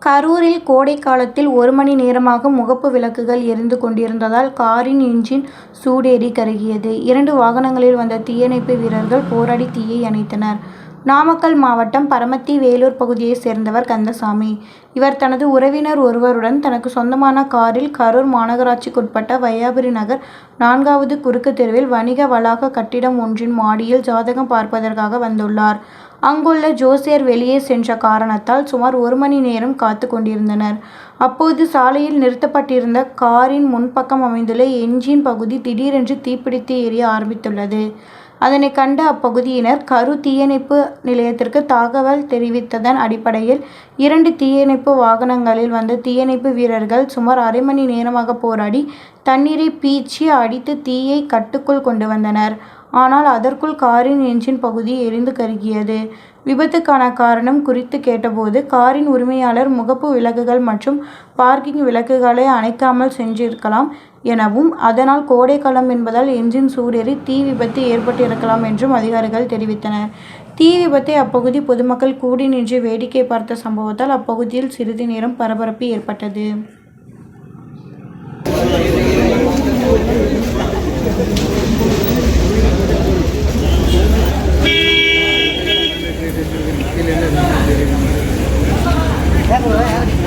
கரூரில் கோடை காலத்தில் 1 மணி நேரமாக முகப்பு விளக்குகள் எரிந்து கொண்டிருந்ததால் காரின் என்ஜின் சூடேறி கருகியது. 2 வாகனங்களில் வந்த தீயணைப்பு வீரர்கள் போராடி தீயை அணைத்தனர். நாமக்கல் மாவட்டம் பரமத்தி வேலூர் பகுதியைச் சேர்ந்தவர் கந்தசாமி. இவர் தனது உறவினர் ஒருவருடன் தனக்கு சொந்தமான காரில் கரூர் மாநகராட்சிக்குட்பட்ட வையாபுரி நகர் 4வது குறுக்கு தெருவில் வணிக வளாக கட்டிடம் ஒன்றின் மாடியில் ஜாதகம் பார்ப்பதற்காக வந்துள்ளார். அங்குள்ள ஜோசியர் வெளியே சென்ற காரணத்தால் சுமார் 1 மணி நேரம் காத்துக் கொண்டிருந்தனர். அப்போது சாலையில் நிறுத்தப்பட்டிருந்த காரின் முன்பக்கம் அமைந்துள்ள என்ஜின் பகுதி திடீரென்று தீப்பிடித்து எரிய ஆரம்பித்துள்ளது. அதனை கண்ட அப்பகுதியினர் கரூர் தீயணைப்பு நிலையத்திற்கு தகவல் தெரிவித்ததன் அடிப்படையில் 2 தீயணைப்பு வாகனங்களில் வந்த தீயணைப்பு வீரர்கள் சுமார் அரை மணி நேரமாக போராடி தண்ணீரை பீய்ச்சி அடித்து தீயை கட்டுக்குள் கொண்டு வந்தனர். ஆனால் அதற்குள் காரின் என்ஜின் பகுதி எரிந்து கருகியது. விபத்துக்கான காரணம் குறித்து கேட்டபோது காரின் உரிமையாளர் முகப்பு விளக்குகள் மற்றும் பார்க்கிங் விளக்குகளை அணைக்காமல் சென்றிருக்கலாம் எனவும், அதனால் கோடைக்காலம் என்பதால் என்ஜின் சூடேறி தீ விபத்து ஏற்பட்டிருக்கலாம் என்றும் அதிகாரிகள் தெரிவித்தனர். தீ விபத்தை அப்பகுதி பொதுமக்கள் கூடி நின்று வேடிக்கை பார்த்த சம்பவத்தால் அப்பகுதியில் சிறிது நேரம் பரபரப்பு ஏற்பட்டது. Yeah,